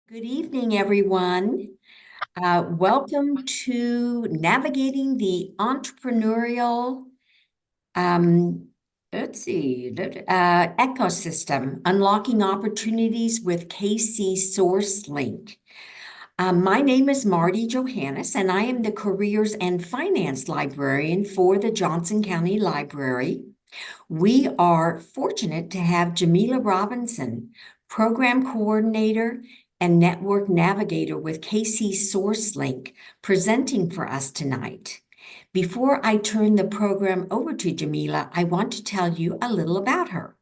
Good evening, everyone. Welcome to Navigating the Entrepreneurial, um, ecosystem, Unlocking Opportunities with KCSourceLink. My name is Marty Johannes, and I am the Careers and Finance Librarian for the Johnson County Library. We are fortunate to have Jameilla Robinson, Program Coordinator and Network Navigator with KCSourceLink, presenting for us tonight. Before I turn the program over to Jameilla, I want to tell you a little about her.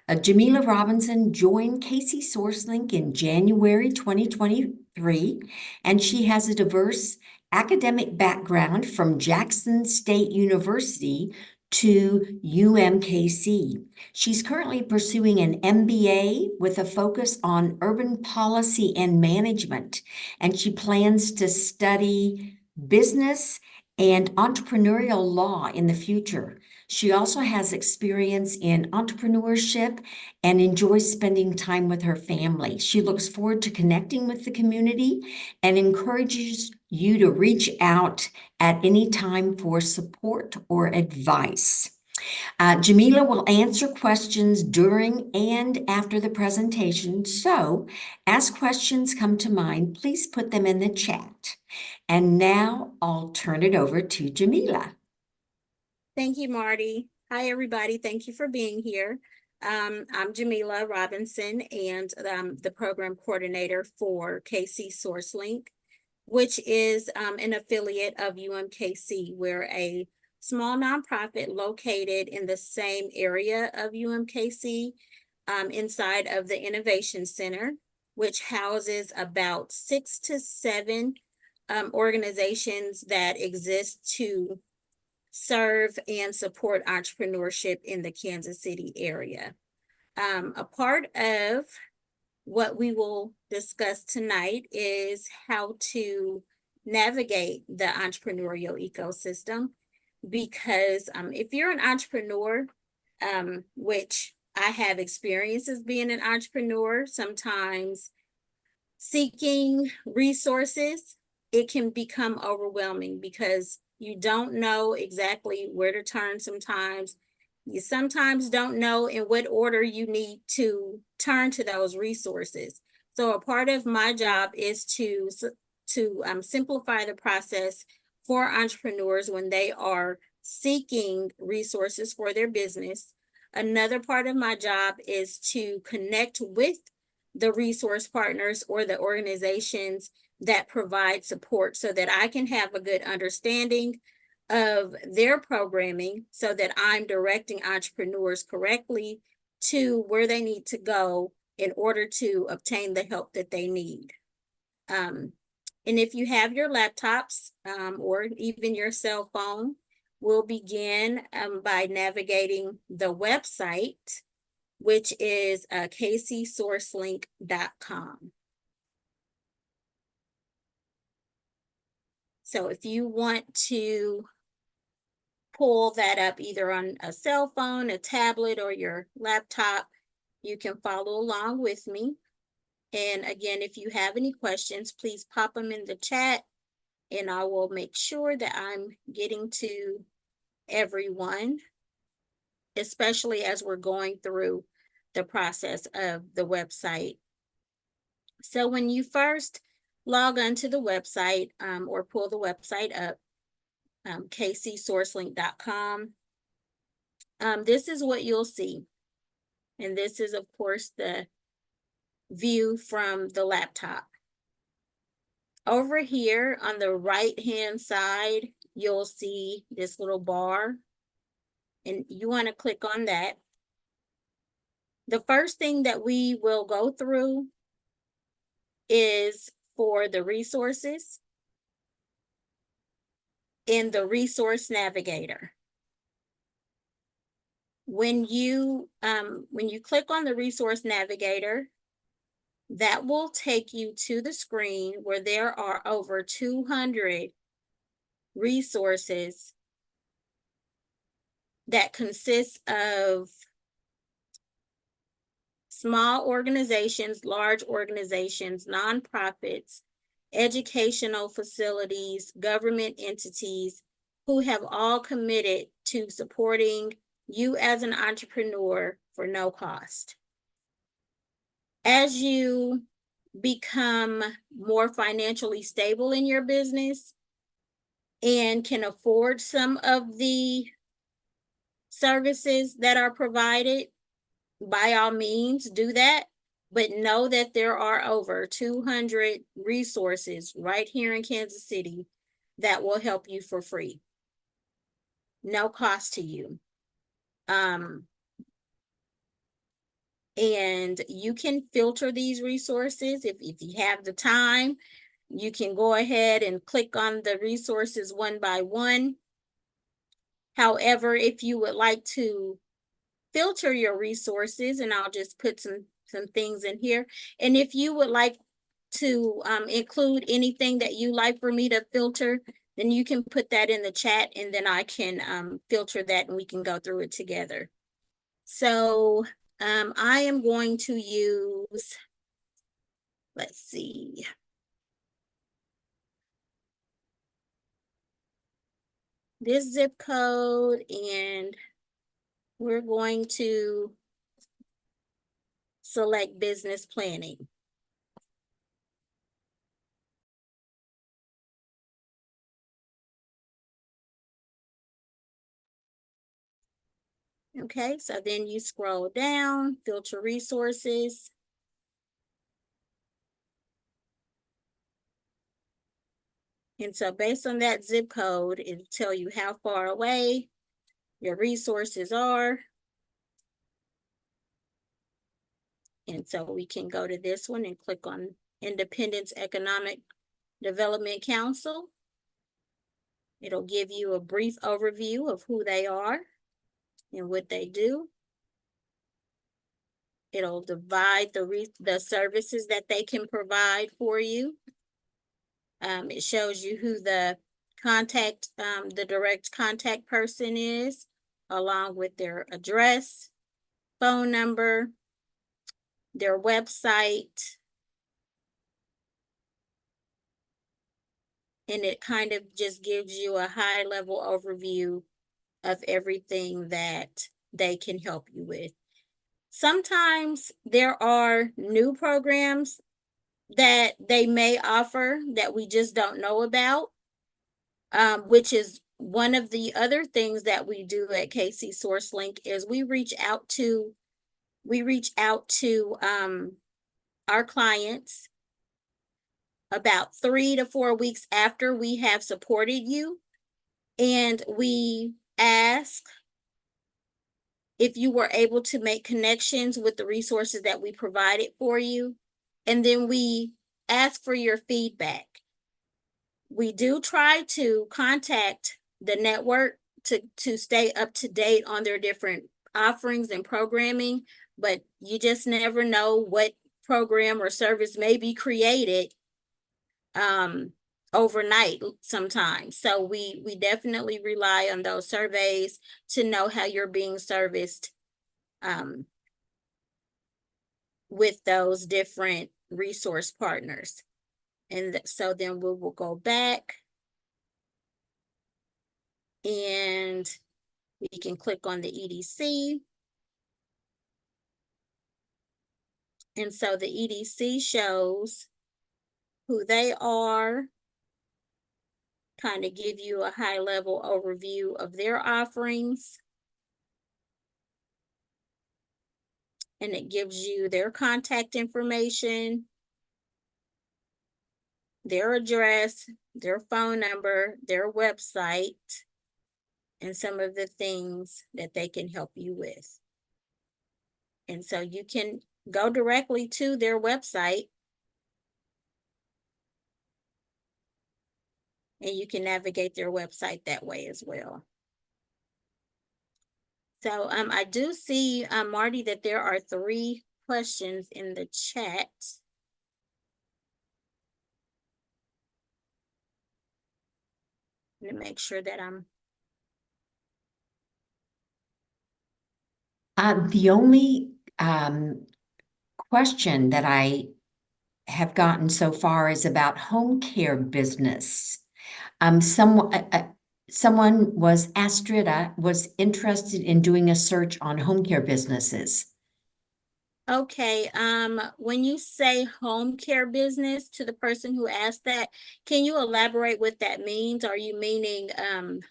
Jameilla Robinson joined KCSourceLink in January 2023, and she has a diverse academic background from Jackson State University to UMKC. She's currently pursuing an MBA with a focus on urban policy and management, and she plans to study business and entrepreneurial law in the future. She also has experience in entrepreneurship and enjoys spending time with her family. She looks forward to connecting with the community and encourages you to reach out at any time for support or advice. Jameilla will answer questions during and after the presentation, so as questions come to mind, please put them in the chat. And now I'll turn it over to Jameilla. Thank you, Marty. Hi, everybody. Thank you for being here. I'm Jameilla Robinson, and the program coordinator for KCSourceLink, which is an affiliate of UMKC. We're a small nonprofit located in the same area of UMKC, inside of the Innovation Center, which houses about 6 to 7 organizations that exist to serve and support entrepreneurship in the Kansas City area. A part of what we will discuss tonight is how to navigate the entrepreneurial ecosystem, because if you're an entrepreneur, which I have experience as being an entrepreneur, sometimes seeking resources, it can become overwhelming because you don't know exactly where to turn sometimes. You sometimes don't know in what order you need to turn to those resources. So a part of my job is to simplify the process for entrepreneurs when they are seeking resources for their business. Another part of my job is to connect with the resource partners or the organizations that provide support so that I can have a good understanding of their programming so that I'm directing entrepreneurs correctly to where they need to go in order to obtain the help that they need. And if you have your laptops or even your cell phone, we'll begin by navigating the website, which is KCSourceLink.com. So if you want to pull that up either on a cell phone, a tablet, or your laptop, you can follow along with me. And again, if you have any questions, please pop them in the chat and I will make sure that I'm getting to everyone, especially as we're going through the process of the website. So when you first log onto the website or pull the website up, KCSourceLink.com, this is what you'll see. And this is, of course, the view from the laptop. Over here on the right-hand side, you'll see this little bar, and you want to click on that. The first thing that we will go through is for the resources in the Resource Navigator. When you click on the Resource Navigator, that will take you to the screen where there are over 200 resources that consist of small organizations, large organizations, nonprofits, educational facilities, government entities who have all committed to supporting you as an entrepreneur for no cost. As you become more financially stable in your business and can afford some of the services that are provided, by all means do that, but know that there are over 200 resources right here in Kansas City that will help you for free. No cost to you. And you can filter these resources if you have the time. You can go ahead and click on the resources one by one. However, if you would like to filter your resources, and I'll just put some things in here. And if you would like to include anything that you like for me to filter, then you can put that in the chat, and then I can filter that and we can go through it together. So I am going to use, let's see. This zip code, and we're going to select business planning. Okay, so then you scroll down, filter resources. And so based on that zip code, it'll tell you how far away your resources are. And so we can go to this one and click on Independence Economic Development Council. It'll give you a brief overview of who they are and what they do. It'll divide the services that they can provide for you. It shows you who the direct contact person is, along with their address, phone number, their website. And it kind of just gives you a high level overview of everything that they can help you with. Sometimes there are new programs that they may offer that we just don't know about, which is one of the other things that we do at KCSourceLink is we reach out to our clients about 3 to 4 weeks after we have supported you, and we ask if you were able to make connections with the resources that we provided for you, and then we ask for your feedback. We do try to contact the network to stay up to date on their different offerings and programming, but you just never know what program or service may be created overnight sometimes. So we definitely rely on those surveys to know how you're being serviced with those different resource partners. And so then we will go back and we can click on the EDC. And so the EDC shows who they are, kind of give you a high level overview of their offerings. And it gives you their contact information, their address, their phone number, their website, and some of the things that they can help you with. And so you can go directly to their website and you can navigate their website that way as well. So I do see, Marty, that there are 3 questions in the chat. Let me make sure that I'm... The only question that I have gotten so far is about home care business. Someone was, Astrida, was interested in doing a search on home care businesses. Okay, when you say home care business to the person who asked that, can you elaborate what that means? Are you meaning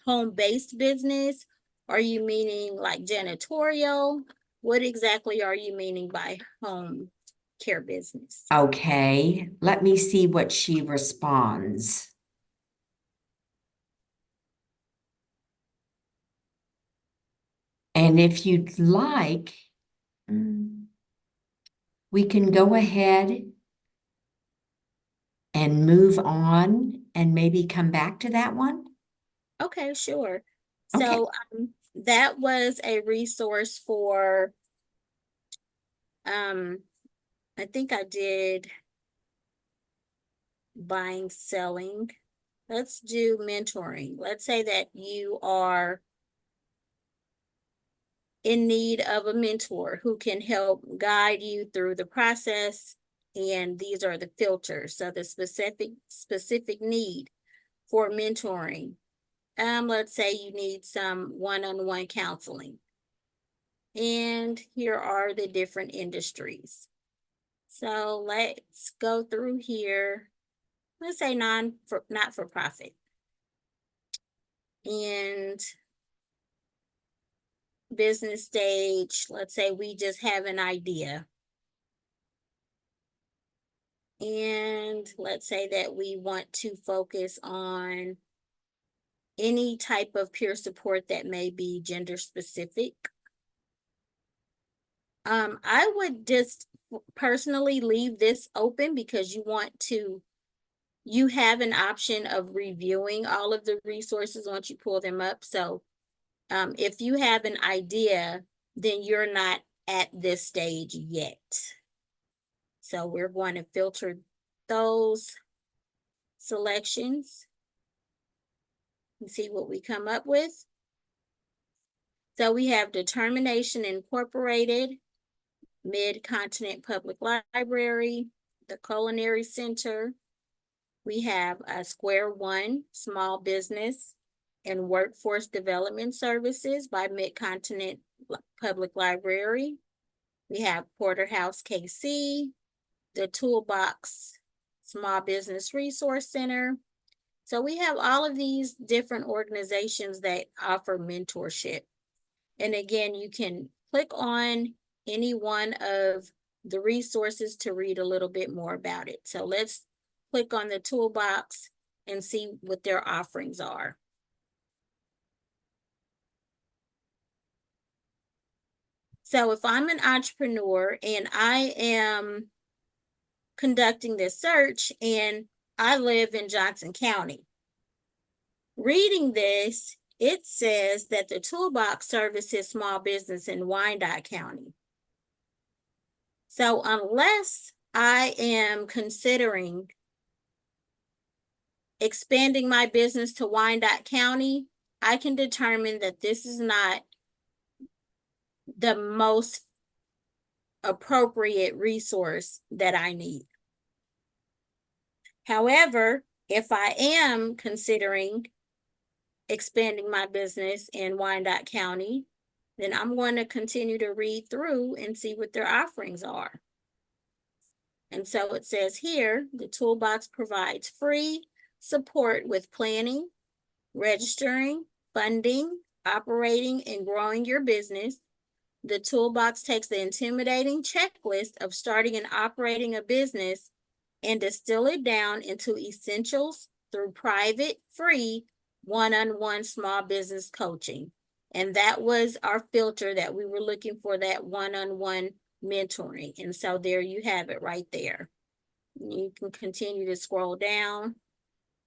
home-based business? Are you meaning like janitorial? What exactly are you meaning by home care business? Okay, let me see what she responds. And if you'd like, we can go ahead and move on and maybe come back to that one. Okay, sure. Okay. So that was a resource for I think I did buying, selling. Let's do mentoring. Let's say that you are in need of a mentor who can help guide you through the process. And these are the filters. So the specific need for mentoring. Let's say you need some one-on-one counseling. And here are the different industries. So let's go through here. Let's say not for profit. And business stage, let's say we just have an idea. And let's say that we want to focus on any type of peer support that may be gender specific. I would just personally leave this open because you have an option of reviewing all of the resources once you pull them up. So if you have an idea, then you're not at this stage yet. So we're going to filter those selections and see what we come up with. So we have Determination Incorporated, Mid-Continent Public Library, the Culinary Center. We have Square One, Small Business and Workforce Development Services by Mid-Continent Public Library. We have Porterhouse KC, the Toolbox Small Business Resource Center. So we have all of these different organizations that offer mentorship. And again, you can click on any one of the resources to read a little bit more about it. So let's click on the Toolbox and see what their offerings are. So if I'm an entrepreneur and I am conducting this search and I live in Johnson County, reading this, it says that the Toolbox services small business in Wyandotte County. So unless I am considering expanding my business to Wyandotte County, I can determine that this is not the most appropriate resource that I need. However, if I am considering expanding my business in Wyandotte County, then I'm going to continue to read through and see what their offerings are. And so it says here, the Toolbox provides free support with planning, registering, funding, operating, and growing your business. The Toolbox takes the intimidating checklist of starting and operating a business and distill it down into essentials through private, free, one-on-one small business coaching. And that was our filter that we were looking for, that one-on-one mentoring. And so there you have it right there. You can continue to scroll down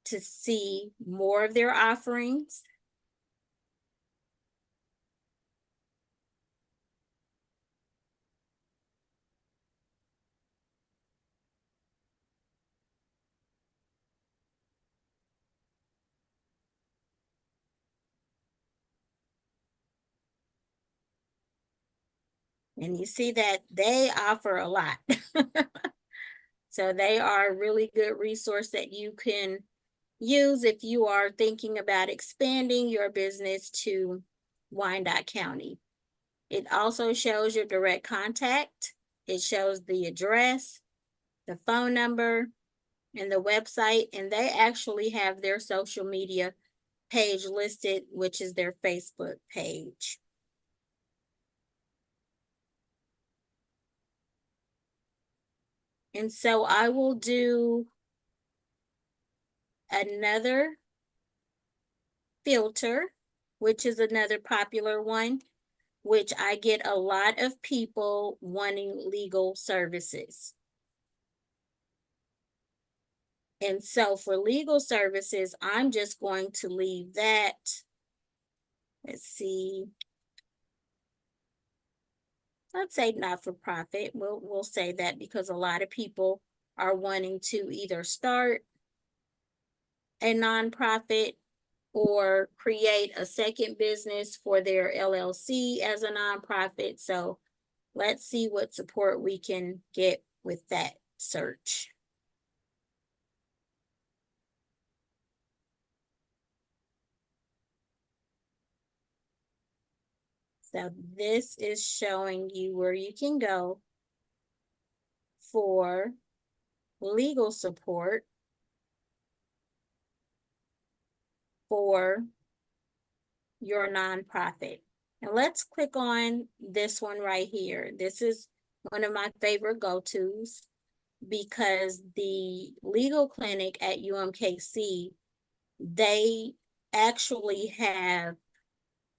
to see more of their offerings. And you see that they offer a lot. So they are a really good resource that you can use if you are thinking about expanding your business to Wyandotte County. It also shows your direct contact. It shows the address, the phone number, and the website, and they actually have their social media page listed, which is their Facebook page. And so I will do another filter, which is another popular one, which I get a lot of people wanting legal services. And so for legal services, I'm just going to leave that. Let's see. Let's say not-for-profit. We'll say that because a lot of people are wanting to either start a nonprofit or create a second business for their LLC as a nonprofit. So let's see what support we can get with that search. So this is showing you where you can go for legal support for your nonprofit. And let's click on this one right here. This is one of my favorite go-tos because the legal clinic at UMKC, they actually have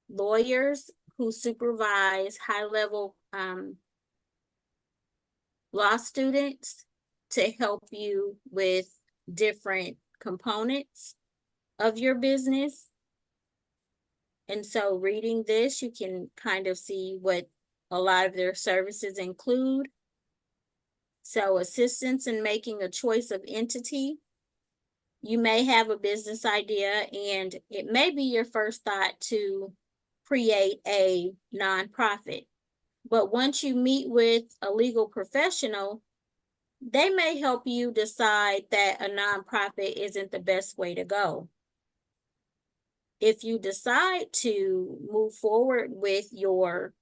lawyers who supervise high-level law students to help you with different components of your business. And so reading this, you can kind of see what a lot of their services include. So assistance in making a choice of entity. You may have a business idea and it may be your first thought to create a nonprofit. But once you meet with a legal professional, they may help you decide that a nonprofit isn't the best way to go. If you decide to move forward with your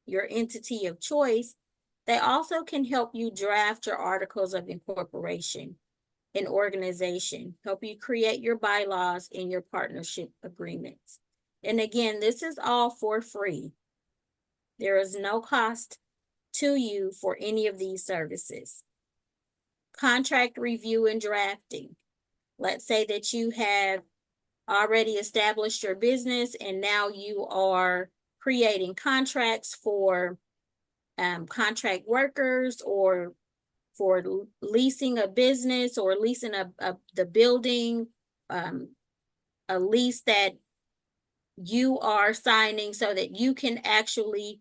entity of choice, they also can help you draft your articles of incorporation and organization, help you create your bylaws and your partnership agreements. And again, this is all for free. There is no cost to you for any of these services. Contract review and drafting. Let's say that you have already established your business and now you are creating contracts for contract workers or for leasing a business or leasing the building, a lease that you are signing so that you can actually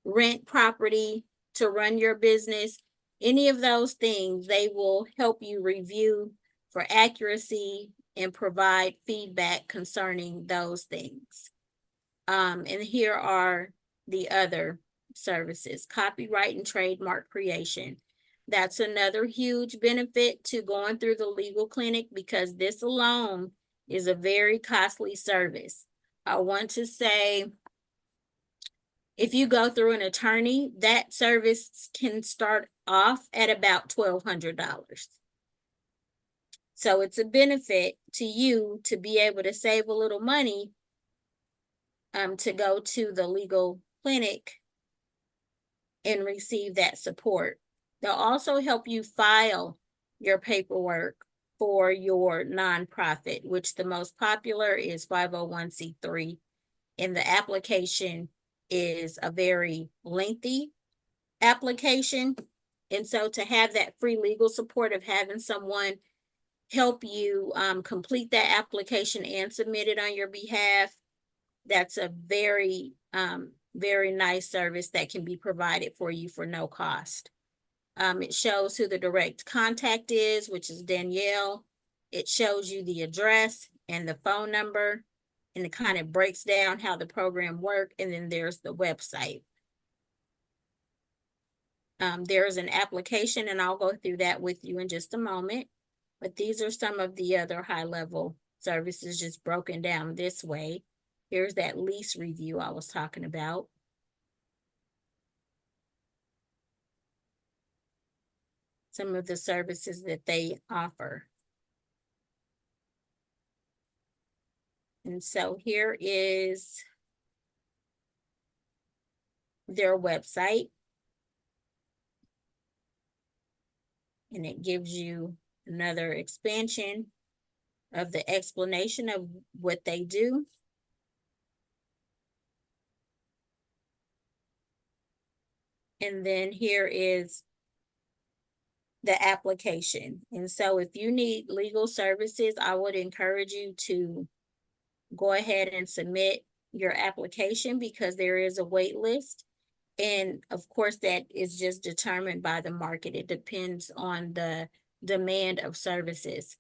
rent property to run your business. Any of those things, they will help you review for accuracy and provide feedback concerning those things. And here are the other services. Copyright and trademark creation. That's another huge benefit to going through the legal clinic because this alone is a very costly service. I want to say, if you go through an attorney, that service can start off at about $1,200. So it's a benefit to you to be able to save a little money to go to the legal clinic and receive that support. They'll also help you file your paperwork for your nonprofit, which the most popular is 501c3. And the application is a very lengthy application. And so to have that free legal support of having someone help you complete that application and submit it on your behalf, that's a very, very nice service that can be provided for you for no cost. It shows who the direct contact is, which is Danielle. It shows you the address and the phone number. and it kind of breaks down how the program works, and then there's the website. There's an application, and I'll go through that with you in just a moment. But these are some of the other high-level services just broken down this way. Here's that lease review I was talking about. Some of the services that they offer. And so here is their website. And it gives you another expansion of the explanation of what they do. And then here is the application. And so if you need legal services, I would encourage you to go ahead and submit your application, because there is a wait list. And of course, that is just determined by the market. It depends on the demand of services.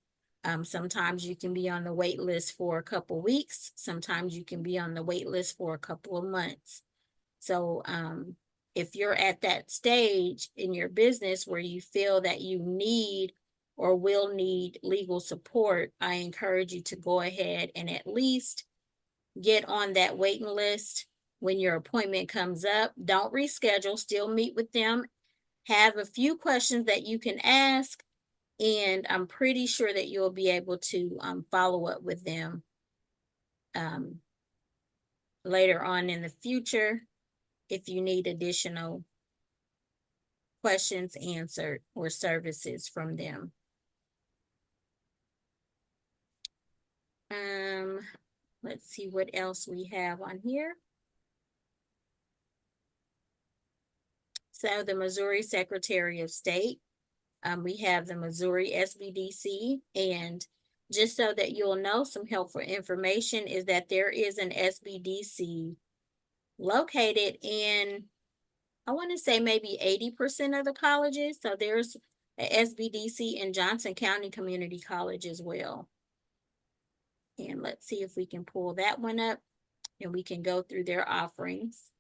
Sometimes you can be on the wait list for a couple weeks. Sometimes you can be on the wait list for a couple of months. So if you're at that stage in your business where you feel that you need or will need legal support, I encourage you to go ahead and at least get on that waiting list. When your appointment comes up, don't reschedule, still meet with them, have a few questions that you can ask, and I'm pretty sure that you'll be able to follow up with them later on in the future if you need additional questions answered or services from them. Let's see what else we have on here. So the Missouri Secretary of State, we have the Missouri SBDC, and just so that you'll know, some helpful information is that there is an SBDC located in, I want to say maybe 80% of the colleges. So there's a SBDC in Johnson County Community College as well. And let's see if we can pull that one up and we can go through their offerings.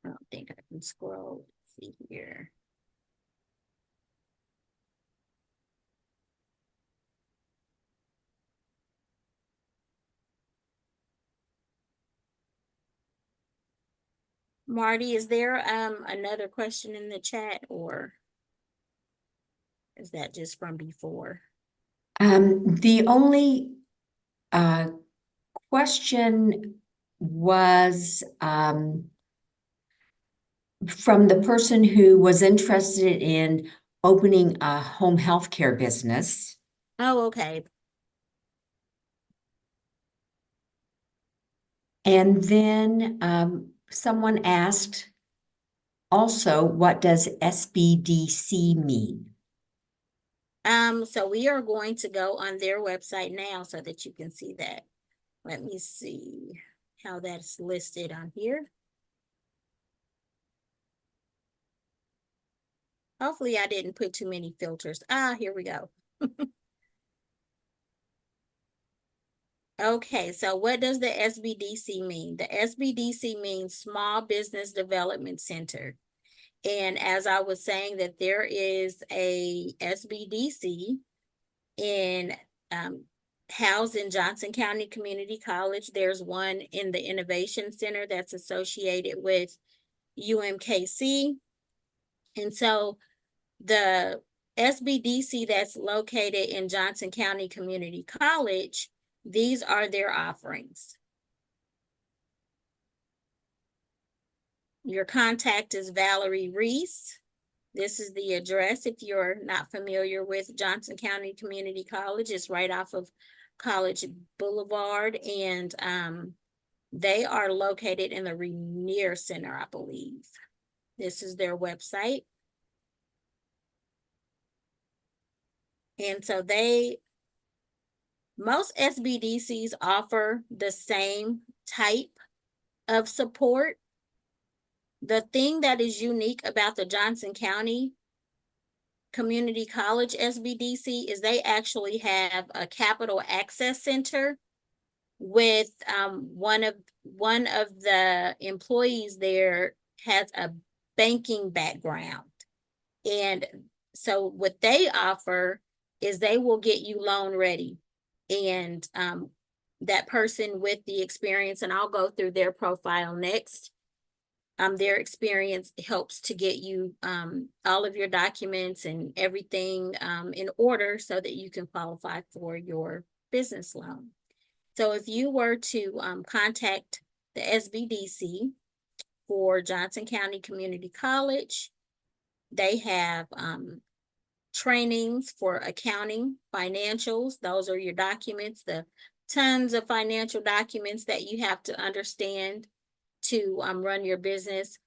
I don't think I can scroll. Let's see here. Marty, is there another question in the chat, or is that just from before? The only question was from the person who was interested in opening a home health care business. Oh, okay. And then someone asked also, what does SBDC mean? So we are going to go on their website now so that you can see that. Let me see how that's listed on here. Hopefully I didn't put too many filters. Here we go. Okay, so what does the SBDC mean? The SBDC means Small Business Development Center. And as I was saying, that there is a SBDC in housed in Johnson County Community College. There's one in the Innovation Center that's associated with UMKC. And so the SBDC that's located in Johnson County Community College, these are their offerings. Your contact is Valerie Reese. This is the address if you're not familiar with Johnson County Community College. It's right off of College Boulevard, and they are located in the Rainier Center, I believe. This is their website. And so most SBDCs offer the same type of support. The thing that is unique about the Johnson County Community College SBDC is they actually have a capital access center with one of the employees there has a banking background. And so what they offer is they will get you loan ready. And that person with the experience, and I'll go through their profile next. Their experience helps to get you all of your documents and everything in order so that you can qualify for your business loan. So if you were to contact the SBDC for Johnson County Community College, they have trainings for accounting, financials. Those are your documents, the tons of financial documents that you have to understand to run your business.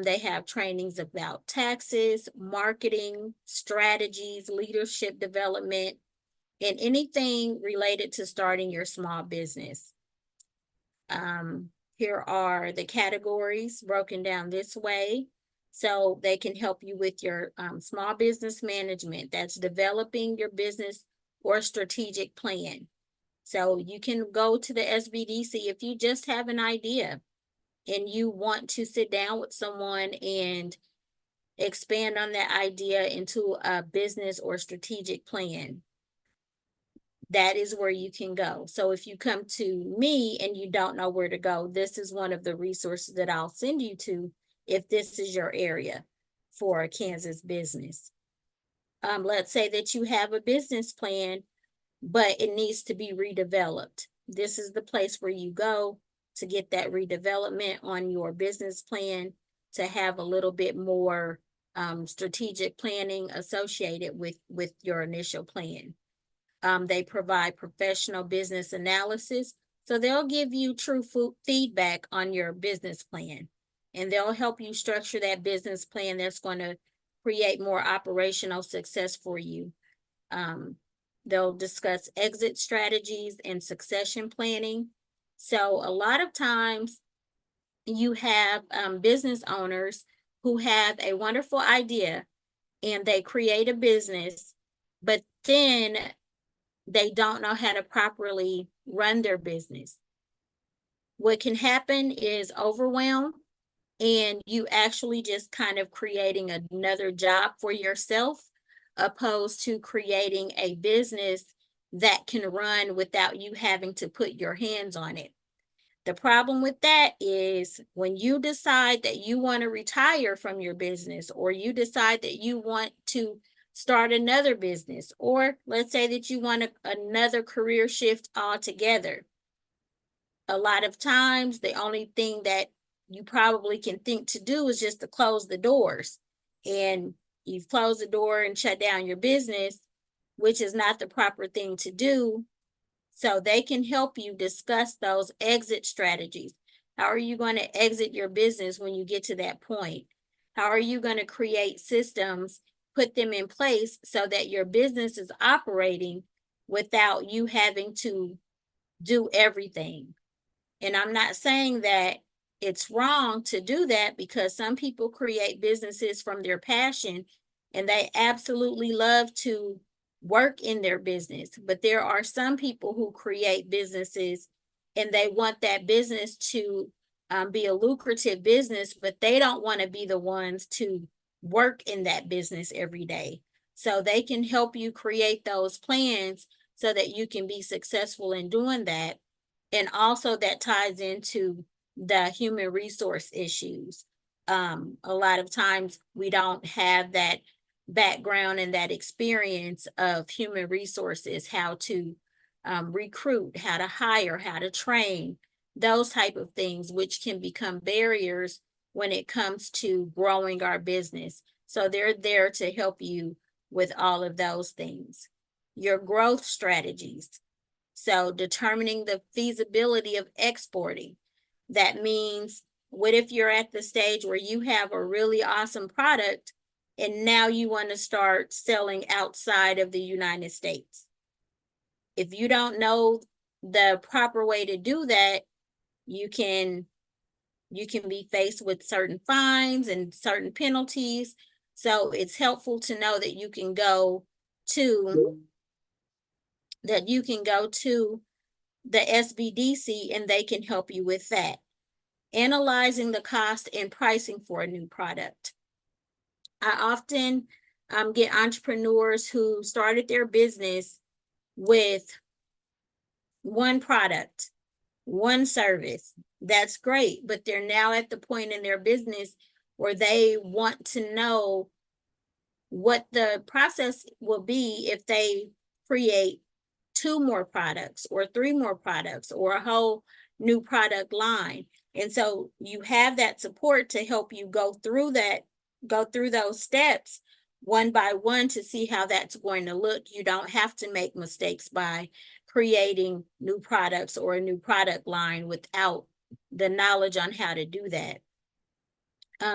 They have trainings about taxes, marketing, strategies, leadership development, and anything related to starting your small business. Here are the categories broken down this way. So they can help you with your small business management. That's developing your business or strategic plan. So you can go to the SBDC if you just have an idea and you want to sit down with someone and expand on that idea into a business or strategic plan. That is where you can go. So if you come to me and you don't know where to go, this is one of the resources that I'll send you to if this is your area for a Kansas business. Let's say that you have a business plan, but it needs to be redeveloped. This is the place where you go to get that redevelopment on your business plan, to have a little bit more strategic planning associated with your initial plan. They provide professional business analysis. So they'll give you true feedback on your business plan, and they'll help you structure that business plan that's going to create more operational success for you. They'll discuss exit strategies and succession planning. So a lot of times you have business owners who have a wonderful idea and they create a business, but then they don't know how to properly run their business. What can happen is overwhelm, and you actually just kind of creating another job for yourself, opposed to creating a business that can run without you having to put your hands on it. The problem with that is when you decide that you want to retire from your business, or you decide that you want to start another business, or let's say that you want another career shift altogether. A lot of times, the only thing that you probably can think to do is just to close the doors. And you've closed the door and shut down your business, which is not the proper thing to do. So they can help you discuss those exit strategies. How are you going to exit your business when you get to that point? How are you going to create systems, put them in place so that your business is operating without you having to do everything? And I'm not saying that it's wrong to do that, because some people create businesses from their passion and they absolutely love to work in their business. But there are some people who create businesses and they want that business to be a lucrative business, but they don't want to be the ones to work in that business every day. So they can help you create those plans so that you can be successful in doing that. And also that ties into the human resource issues. A lot of times we don't have that background and that experience of human resources, how to recruit, how to hire, how to train, those type of things, which can become barriers when it comes to growing our business. So they're there to help you with all of those things. Your growth strategies. So determining the feasibility of exporting. That means, what if you're at the stage where you have a really awesome product and now you want to start selling outside of the United States? If you don't know the proper way to do that, you can be faced with certain fines and certain penalties. So it's helpful to know that you can go to the SBDC and they can help you with that. Analyzing the cost and pricing for a new product. I often get entrepreneurs who started their business with one product, one service. That's great, but they're now at the point in their business where they want to know what the process will be if they create 2 more products or 3 more products or a whole new product line. And so you have that support to help you go through those steps one by one to see how that's going to look. You don't have to make mistakes by creating new products or a new product line without the knowledge on how to do that.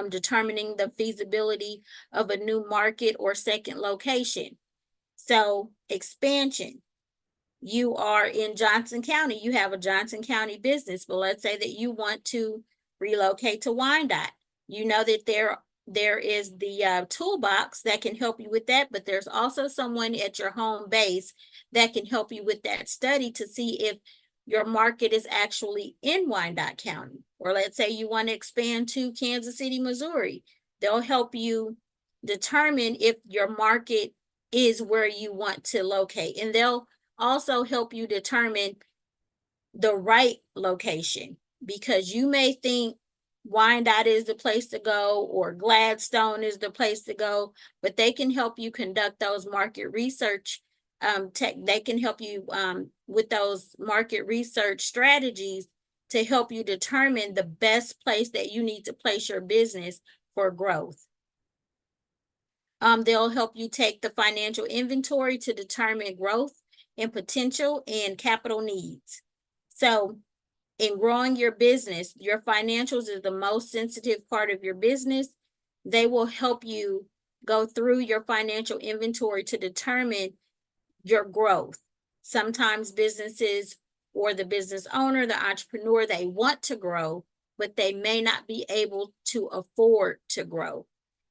Determining the feasibility of a new market or second location. So expansion. You are in Johnson County, you have a Johnson County business, but let's say that you want to relocate to Wyandotte. You know that there is the toolbox that can help you with that, but there's also someone at your home base that can help you with that study to see if your market is actually in Wyandotte County. Or let's say you want to expand to Kansas City, Missouri. They'll help you determine if your market is where you want to locate, and they'll also help you determine the right location, because you may think Wyandotte is the place to go or Gladstone is the place to go, but they can help you conduct those market research. They can help you with those market research strategies to help you determine the best place that you need to place your business for growth. They'll help you take the financial inventory to determine growth and potential and capital needs. So in growing your business, your financials is the most sensitive part of your business. They will help you go through your financial inventory to determine your growth. Sometimes businesses or the business owner, the entrepreneur, they want to grow, but they may not be able to afford to grow.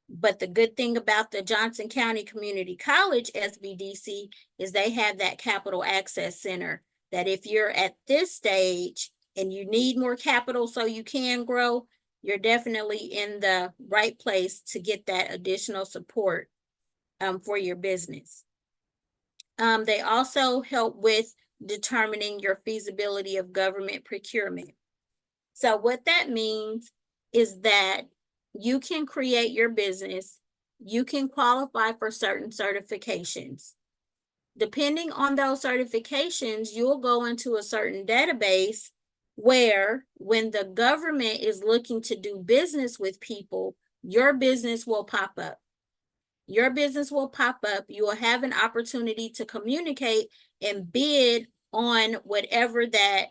But the good thing about the Johnson County Community College SBDC is they have that capital access center that if you're at this stage and you need more capital so you can grow, you're definitely in the right place to get that additional support for your business. They also help with determining your feasibility of government procurement. So what that means is that you can create your business, you can qualify for certain certifications. Depending on those certifications, you'll go into a certain database where when the government is looking to do business with people, your business will pop up. Your business will pop up. You will have an opportunity to communicate and bid on whatever that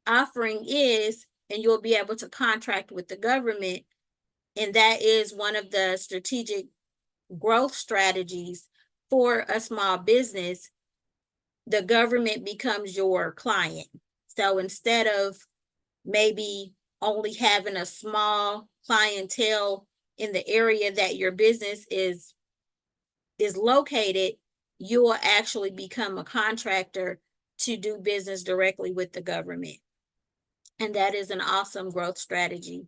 offering is, and you'll be able to contract with the government. And that is one of the strategic growth strategies for a small business. The government becomes your client. So instead of maybe only having a small clientele in the area that your business is located, you will actually become a contractor to do business directly with the government. And that is an awesome growth strategy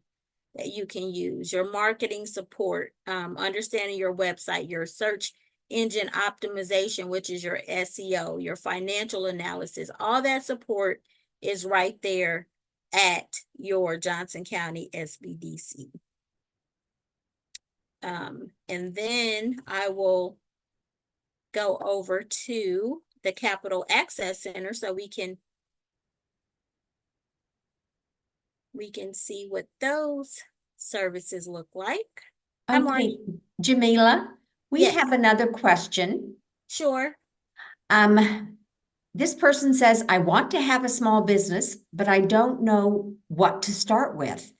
that you can use. Your marketing support, understanding your website, your search engine optimization, which is your SEO, your financial analysis, all that support is right there at your Johnson County SBDC. And then I will go over to the Capital Access Center so we can see what those services look like. Okay, Jameilla, we Yes. have another question. Sure. This person says, I want to have a small business, but I don't know what to start with.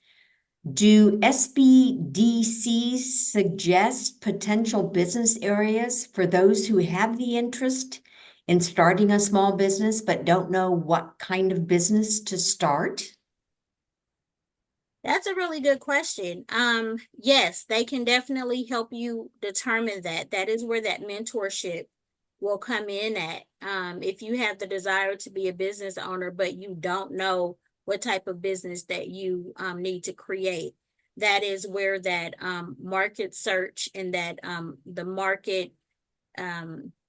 Do SBDCs suggest potential business areas for those who have the interest in starting a small business but don't know what kind of business to start? That's a really good question. Yes, they can definitely help you determine that. That is where that mentorship will come in at. If you have the desire to be a business owner, but you don't know what type of business that you need to create, that is where that market search and that the market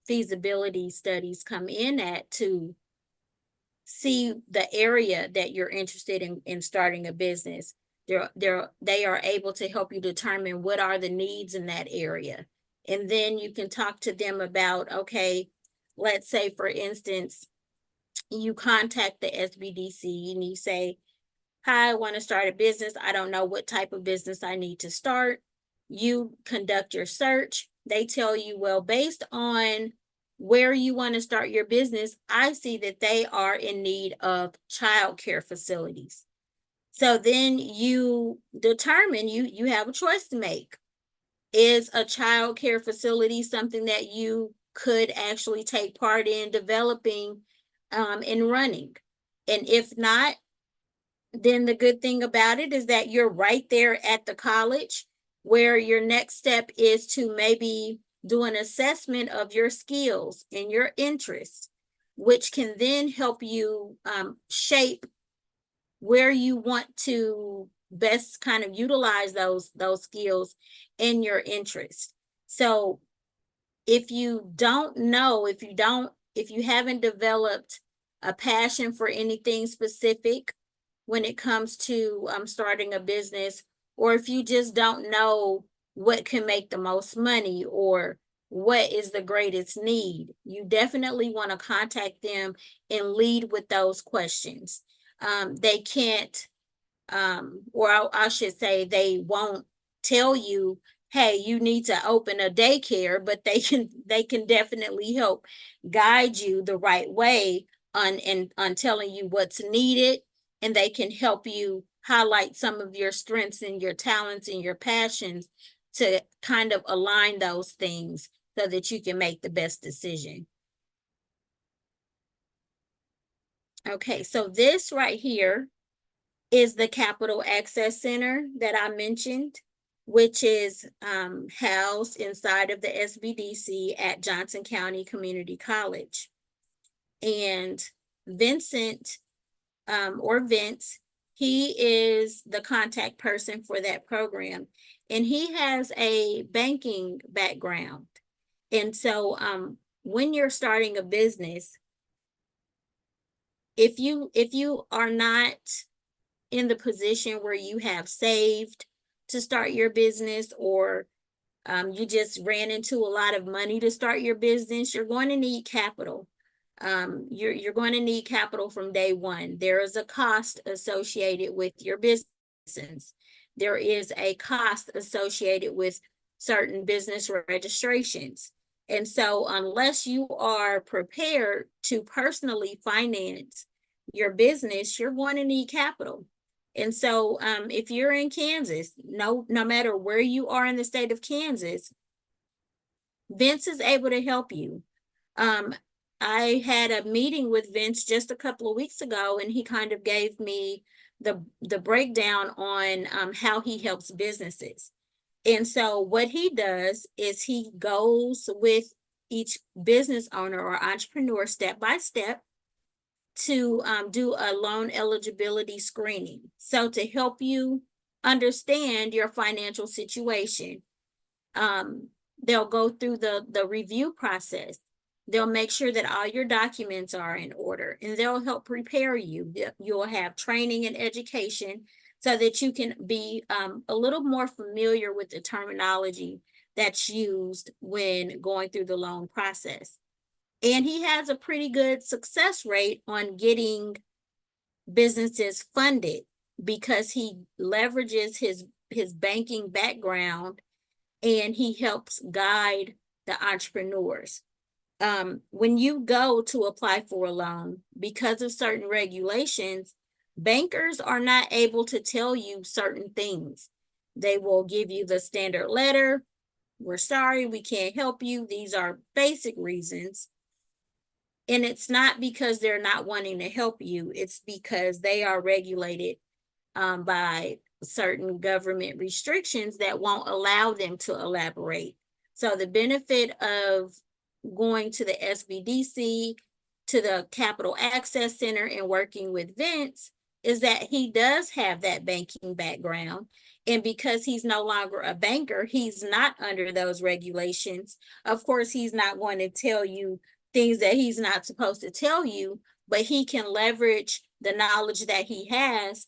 feasibility studies come in at to see the area that you're interested in starting a business. They are able to help you determine what are the needs in that area. And then you can talk to them about, okay, let's say for instance, you contact the SBDC and you say, hi, I want to start a business. I don't know what type of business I need to start. You conduct your search. They tell you, well, based on where you want to start your business, I see that they are in need of childcare facilities. So then you determine you have a choice to make. Is a childcare facility something that you could actually take part in developing and running? And if not, then the good thing about it is that you're right there at the college, where your next step is to maybe do an assessment of your skills and your interests, which can then help you shape where you want to best kind of utilize those skills and your interests. So if you don't know, if you haven't developed a passion for anything specific when it comes to starting a business, or if you just don't know what can make the most money or what is the greatest need, you definitely want to contact them and lead with those questions. They can't, or I should say, they won't tell you, hey, you need to open a daycare, but they can definitely help guide you the right way on telling you what's needed, and they can help you highlight some of your strengths and your talents and your passions to kind of align those things so that you can make the best decision. Okay, so this right here is the Capital Access Center that I mentioned, which is housed inside of the SBDC at Johnson County Community College. And Vincent, or Vince, he is the contact person for that program. And he has a banking background. And so when you're starting a business, if you are not in the position where you have saved to start your business, or you just ran into a lot of money to start your business, you're going to need capital. You're going to need capital from day one. There is a cost associated with your business. There is a cost associated with certain business registrations. And so unless you are prepared to personally finance your business, you're going to need capital. And so if you're in Kansas, no matter where you are in the state of Kansas, Vince is able to help you. I had a meeting with Vince just a couple of weeks ago, and he kind of gave me the breakdown on how he helps businesses. And so what he does is he goes with each business owner or entrepreneur step by step to do a loan eligibility screening. So to help you understand your financial situation, they'll go through the review process. They'll make sure that all your documents are in order, and they'll help prepare you. You'll have training and education so that you can be a little more familiar with the terminology that's used when going through the loan process. And he has a pretty good success rate on getting businesses funded because he leverages his banking background, and he helps guide the entrepreneurs. When you go to apply for a loan, because of certain regulations, bankers are not able to tell you certain things. They will give you the standard letter. We're sorry, we can't help you. These are basic reasons. And it's not because they're not wanting to help you. It's because they are regulated by certain government restrictions that won't allow them to elaborate. So the benefit of going to the SBDC, to the Capital Access Center, and working with Vince is that he does have that banking background. And because he's no longer a banker, he's not under those regulations. Of course, he's not going to tell you things that he's not supposed to tell you, but he can leverage the knowledge that he has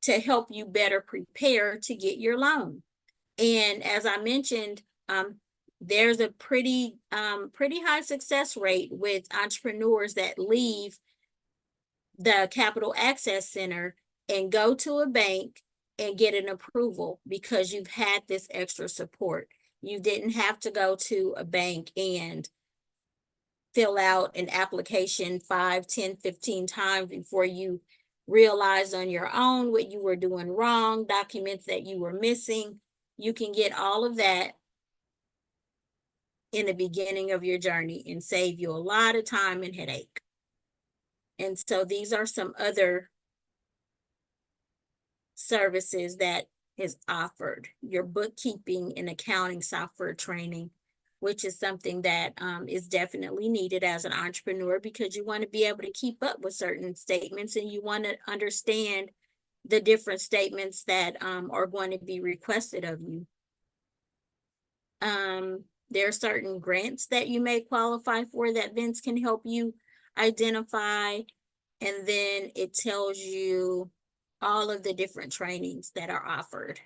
to help you better prepare to get your loan. And as I mentioned, there's a pretty high success rate with entrepreneurs that leave the Capital Access Center and go to a bank and get an approval because you've had this extra support. You didn't have to go to a bank and fill out an application 5, 10, 15 times before you realized on your own what you were doing wrong, documents that you were missing. You can get all of that in the beginning of your journey and save you a lot of time and headache. And so these are some other services that is offered. Your bookkeeping and accounting software training, which is something that is definitely needed as an entrepreneur because you want to be able to keep up with certain statements and you want to understand the different statements that are going to be requested of you. There are certain grants that you may qualify for that Vince can help you identify. And then it tells you all of the different trainings that are offered.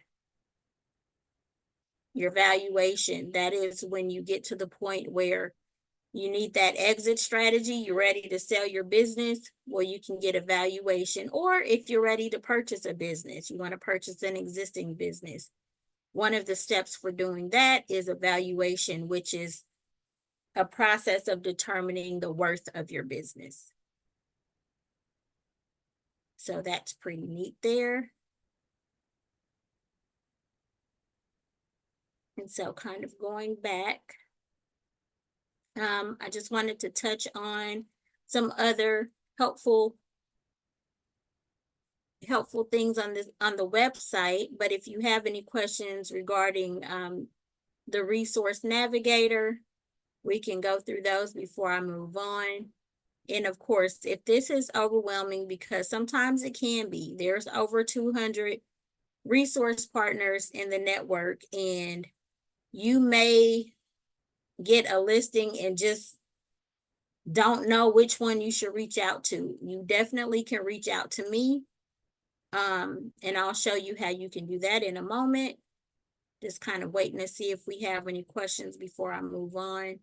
Your valuation, that is when you get to the point where you need that exit strategy, you're ready to sell your business, well, you can get a valuation. Or if you're ready to purchase a business, you want to purchase an existing business. One of the steps for doing that is a valuation, which is a process of determining the worth of your business. So that's pretty neat there. And so kind of going back, I just wanted to touch on some other helpful things on the website. But if you have any questions regarding the resource navigator, we can go through those before I move on. And of course, if this is overwhelming, because sometimes it can be, there's over 200 resource partners in the network, and you may get a listing and just don't know which one you should reach out to. You definitely can reach out to me. And I'll show you how you can do that in a moment. Just kind of waiting to see if we have any questions before I move on.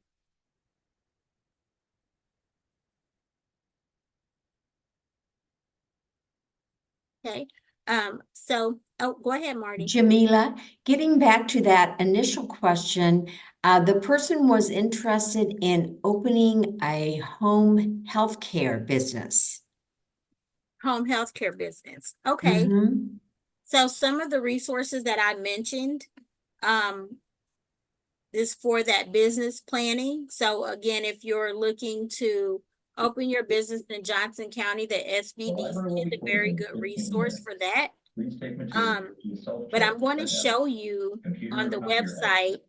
Okay, so, go ahead, Marty. Jameilla, getting back to that initial question, the person was interested in opening a home healthcare business. Home healthcare business. Okay. Mhm. So some of the resources that I mentioned is for that business planning. So again, if you're looking to open your business in Johnson County, the SBDC is a very good resource for that. But I'm going to show you on the website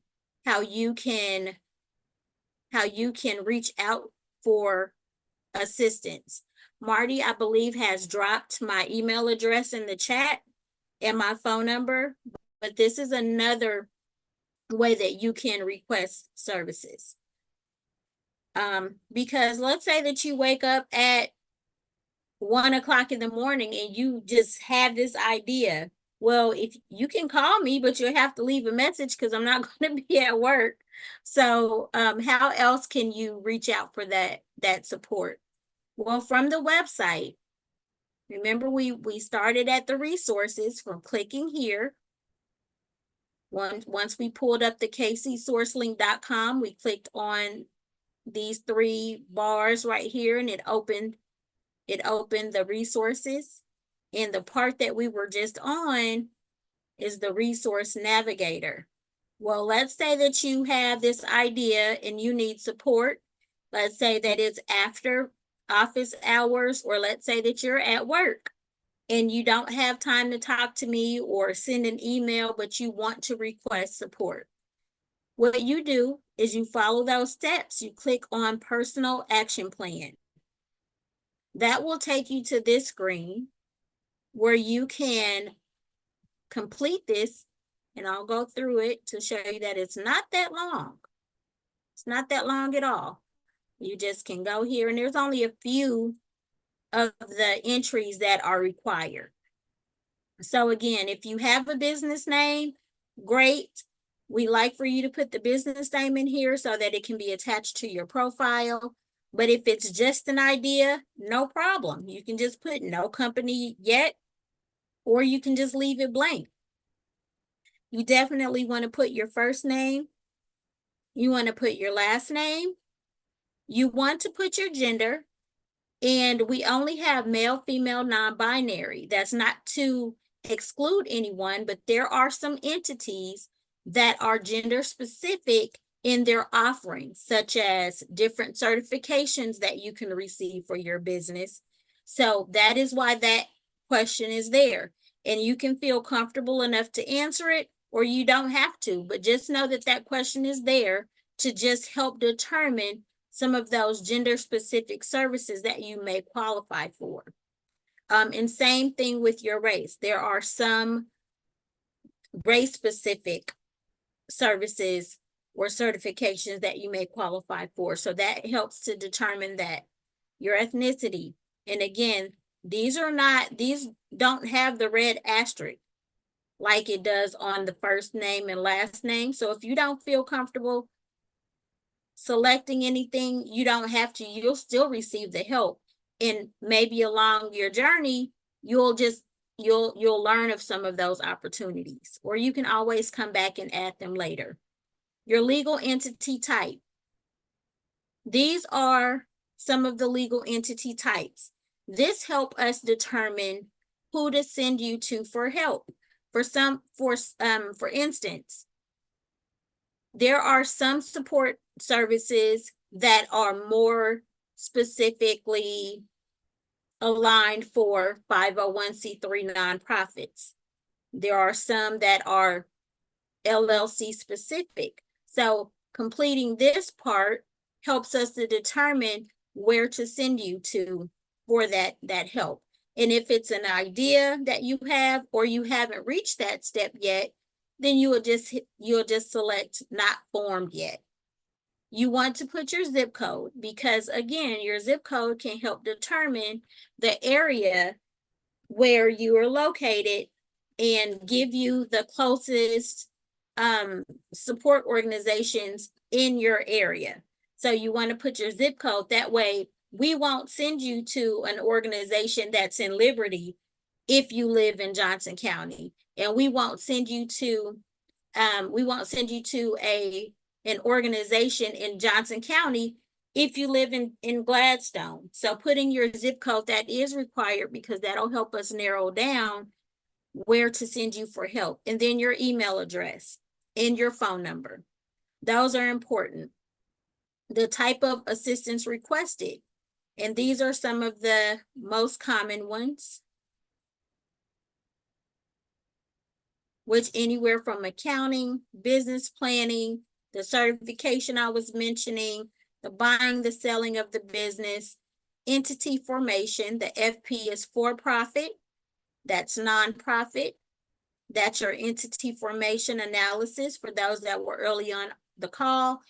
how you can reach out for assistance. Marty, I believe, has dropped my email address in the chat and my phone number, but this is another way that you can request services. Because let's say that you wake up at 1 o'clock in the morning and you just have this idea. Well, if you can call me, but you'll have to leave a message because I'm not going to be at work. So how else can you reach out for that support? Well, from the website, remember we started at the resources from clicking here. Once we pulled up the KCSourceLink.com, we clicked on these 3 bars right here, and it opened the resources. And the part that we were just on is the resource navigator. Well, let's say that you have this idea and you need support. Let's say that it's after office hours, or let's say that you're at work and you don't have time to talk to me or send an email, but you want to request support. What you do is you follow those steps. You click on Personal Action Plan. That will take you to this screen where you can complete this, and I'll go through it to show you that it's not that long. It's not that long at all. You just can go here, and there's only a few of the entries that are required. So again, if you have a business name, great. We like for you to put the business name in here so that it can be attached to your profile. But if it's just an idea, no problem. You can just put no company yet, or you can just leave it blank. You definitely want to put your first name. You want to put your last name. You want to put your gender. And we only have male, female, non-binary. That's not to exclude anyone, but there are some entities that are gender specific in their offerings, such as different certifications that you can receive for your business. So that is why that question is there. And you can feel comfortable enough to answer it, or you don't have to, but just know that that question is there to just help determine some of those gender specific services that you may qualify for. And same thing with your race. There are some race specific services or certifications that you may qualify for. So that helps to determine that. Your ethnicity. And again, these don't have the red asterisk like it does on the first name and last name. So if you don't feel comfortable selecting anything, you don't have to. You'll still receive the help, and maybe along your journey you'll learn of some of those opportunities, or you can always come back and add them later. Your legal entity type. These are some of the legal entity types. This helps us determine who to send you to for help. For instance, there are some support services that are more specifically aligned for 501c3 nonprofits. There are some that are LLC specific. So completing this part helps us to determine where to send you to for that help. And if it's an idea that you have, or you haven't reached that step yet, then you'll just select not formed yet. You want to put your zip code, because again, your zip code can help determine the area where you are located and give you the closest support organizations in your area. So you want to put your zip code. That way we won't send you to an organization that's in Liberty if you live in Johnson County, and we won't send you to an organization in Johnson County if you live in Gladstone. So putting your zip code, that is required, because that'll help us narrow down where to send you for help. And then your email address and your phone number. Those are important. The type of assistance requested. And these are some of the most common ones, which anywhere from accounting, business planning, the certification I was mentioning, the buying, the selling of the business, entity formation. The FP is for profit, that's nonprofit. That's your entity formation analysis for those that were early on the call.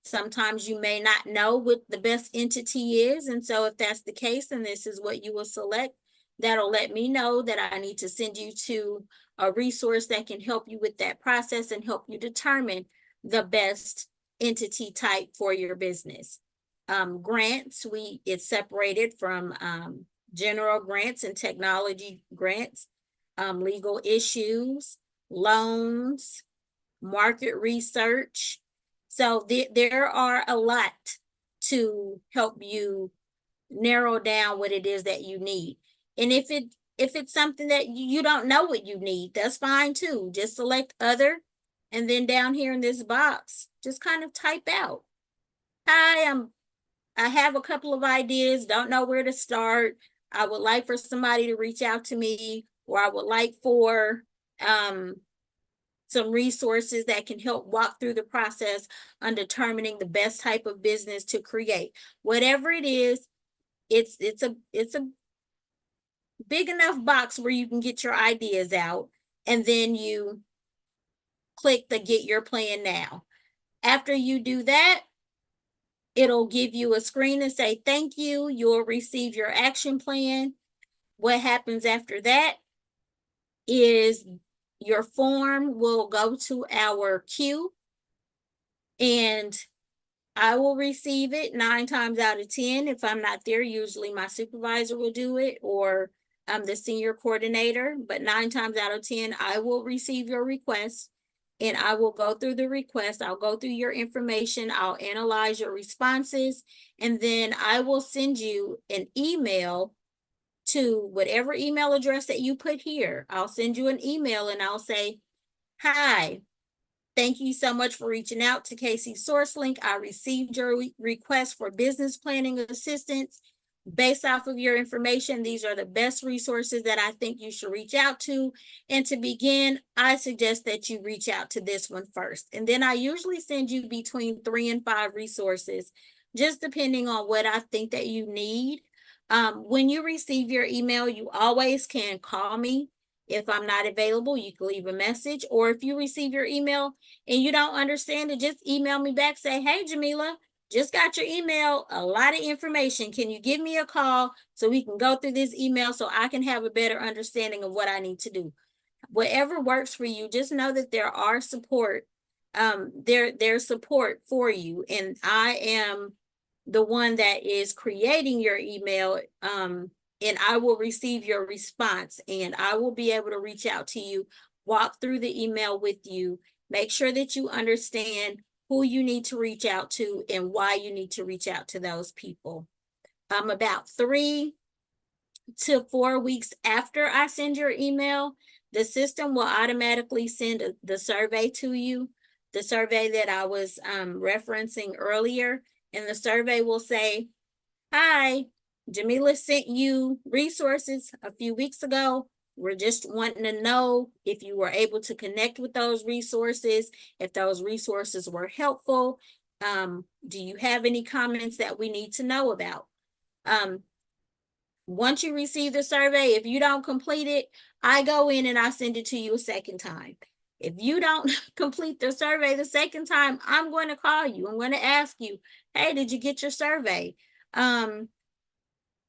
Sometimes you may not know what the best entity is. And so if that's the case, then this is what you will select. That'll let me know that I need to send you to a resource that can help you with that process and help you determine the best entity type for your business. Grants, it's separated from general grants and technology grants, legal issues, loans, market research. So there are a lot to help you narrow down what it is that you need. And if it's something that you don't know what you need, that's fine too. Just select other, and then down here in this box, just kind of type out, I have a couple of ideas, don't know where to start. I would like for somebody to reach out to me, or I would like for some resources that can help walk through the process on determining the best type of business to create. Whatever it is, it's a big enough box where you can get your ideas out, and then you click the Get Your Plan Now. After you do that, it'll give you a screen and say, thank you. You'll receive your action plan. What happens after that is your form will go to our queue, and I will receive it 9 times out of 10. If I'm not there, usually my supervisor will do it, or the senior coordinator, but 9 times out of 10, I will receive your request, and I will go through the request. I'll go through your information. I'll analyze your responses, and then I will send you an email to whatever email address that you put here. I'll send you an email and I'll say, hi, thank you so much for reaching out to KCSourceLink. I received your request for business planning assistance. Based off of your information, these are the best resources that I think you should reach out to. And to begin, I suggest that you reach out to this one first. And then I usually send you between 3 and 5 resources, just depending on what I think that you need. When you receive your email, you always can call me. If I'm not available, you can leave a message. Or if you receive your email and you don't understand it, just email me back. Say, hey, Jameilla, just got your email, a lot of information. Can you give me a call so we can go through this email so I can have a better understanding of what I need to do? Whatever works for you, just know that there are support. There's support for you. And I am the one that is creating your email, and I will receive your response, and I will be able to reach out to you, walk through the email with you, make sure that you understand who you need to reach out to and why you need to reach out to those people. About 3 to 4 weeks after I send your email, the system will automatically send the survey to you, the survey that I was referencing earlier. And the survey will say, hi, Jameilla sent you resources a few weeks ago. We're just wanting to know if you were able to connect with those resources, if those resources were helpful. Do you have any comments that we need to know about? Once you receive the survey, if you don't complete it, I go in and I send it to you a second time. If you don't complete the survey the second time, I'm going to call you. I'm going to ask you, hey, did you get your survey?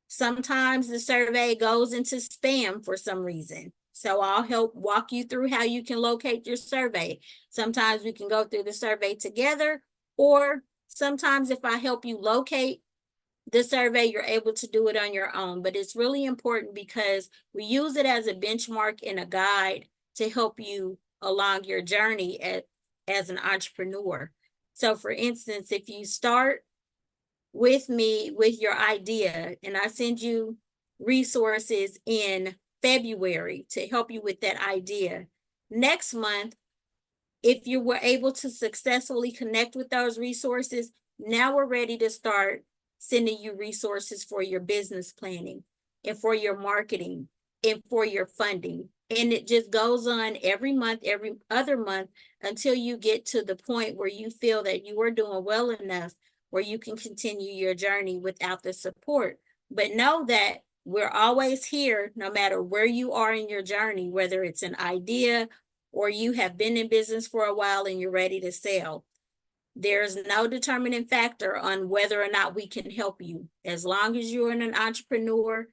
Sometimes the survey goes into spam for some reason. So I'll help walk you through how you can locate your survey. Sometimes we can go through the survey together, or sometimes if I help you locate the survey, you're able to do it on your own. But it's really important because we use it as a benchmark and a guide to help you along your journey as an entrepreneur. So for instance, if you start with me with your idea and I send you resources in February to help you with that idea, next month, if you were able to successfully connect with those resources, now we're ready to start sending you resources for your business planning and for your marketing and for your funding. And it just goes on every month, every other month, until you get to the point where you feel that you are doing well enough where you can continue your journey without the support. But know that we're always here, no matter where you are in your journey, whether it's an idea or you have been in business for a while and you're ready to sell. There's no determining factor on whether or not we can help you. As long as you're an entrepreneur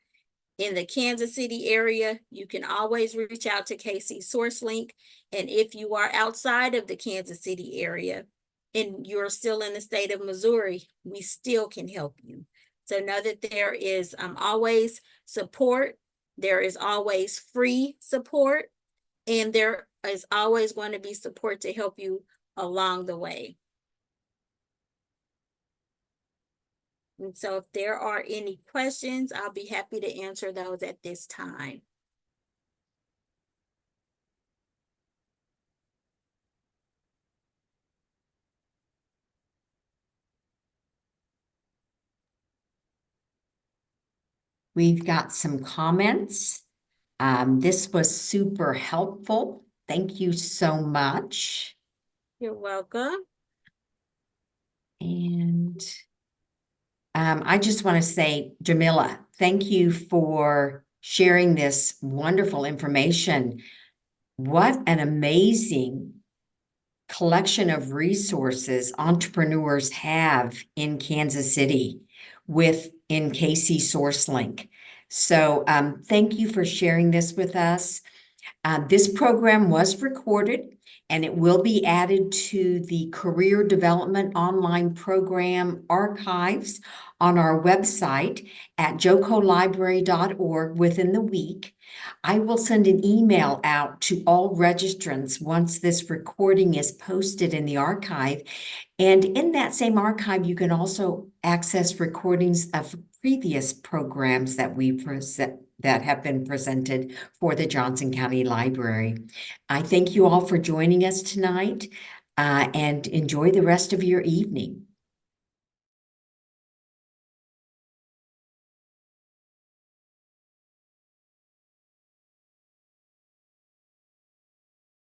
in the Kansas City area, you can always reach out to KCSourceLink. And if you are outside of the Kansas City area and you're still in the state of Missouri, we still can help you. So know that there is always support. There is always free support. And there is always going to be support to help you along the way. And so if there are any questions, I'll be happy to answer those at this time. We've got some comments. This was super helpful. Thank you so much. You're welcome. And I just want to say, Jameilla, thank you for sharing this wonderful information. What an amazing collection of resources entrepreneurs have in Kansas City in KCSourceLink. So thank you for sharing this with us. This program was recorded and it will be added to the Career Development Online Program archives on our website at jocolibrary.org within the week. I will send an email out to all registrants once this recording is posted in the archive. And in that same archive, you can also access recordings of previous programs that that have been presented for the Johnson County Library. I thank you all for joining us tonight, and enjoy the rest of your evening.